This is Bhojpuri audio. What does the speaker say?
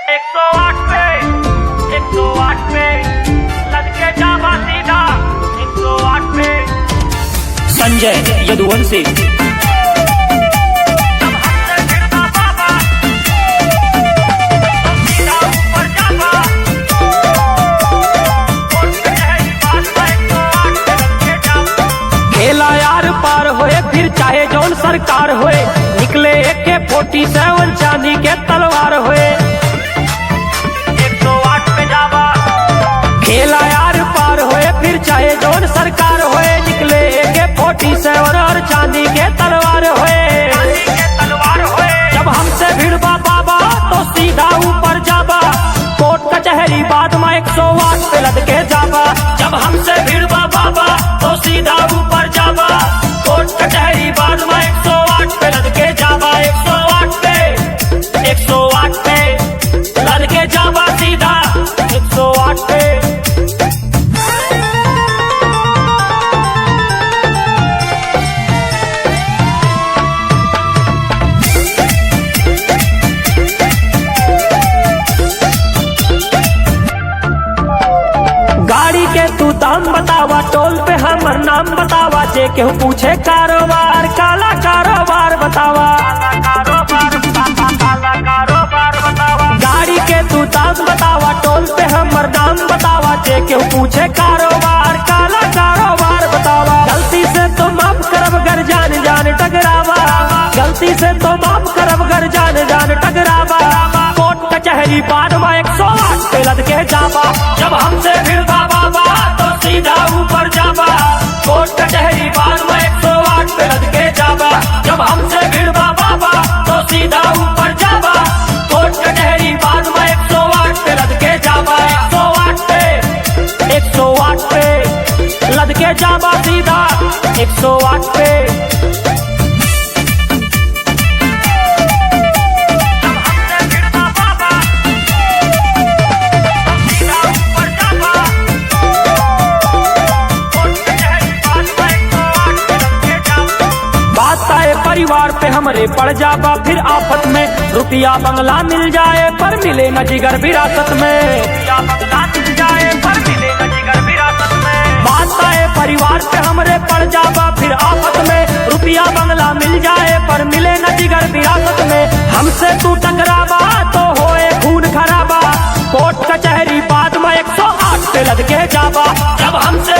108 पे 108 पे लड़के जावा सीधा 108 पे संजय यदुवंशी। खेला यार पार होए फिर चाहे जौन सरकार होए, निकले AK-47 चांदी के तलवार होए। 108 पे जावा खेला यार पार होए फिर चाहे जौन सरकार होए, निकले AK-47 और चांदी के तलवार होए। तलवार होए जब हमसे भिड़बा बाबा तो सीधा ऊपर जाबा, कोर्ट कचहरी बाद में 108 पे लद के जाबा। जब हमसे भिड़बा बाबा तो सीधा ऊपर जाबा, कोर्ट कचहरी बाद में 108 पे लद के जाबा। 108 पे लद के जाबा सीधा 108 पे। गाड़ी के तू दाम बतावा, टोल पे हमर नाम बतावा, जे केहू पूछे कारोबार काला कारोबार बतावा। कारोबार बतावा गाड़ी के तू दाम बतावा, टोल पे हमर नाम बतावा, जे केहू पूछे कारोबार काला कारोबार बतावा। गलती से तो माफ करब गर जान जान टकरावा, गलती से तो माफ करब गर जान जान टकरावा। कोर्ट कचहरी बाद में 108 पे लद के जाबा। जब हमसे भिड़बा बाबा तो सीधा ऊपर जाबा, कोर्ट कचहरी बाद में 108 पे लद के जाबा। जब हमसे भिड़बा बाबा तो सीधा ऊपर जाबा, कोर्ट कचहरी बाद में 108 पे लद के जाबा। 108 पे लद के जाबा सीधा 108 पे। परिवार पे हमरे पड़ जाबा फिर आफत में, रुपया बंगला मिल जाए पर मिले न जिगर विरासत में। बात आए परिवार पे हमरे पड़ जाबा फिर आफत में, रुपया बंगला मिल जाए पर मिले न जिगर विरासत में। हमसे तू टकराबा तो होए खून खराबा, कोर्ट कचहरी बाद में 108 पे लद के जाबा। जब हमसे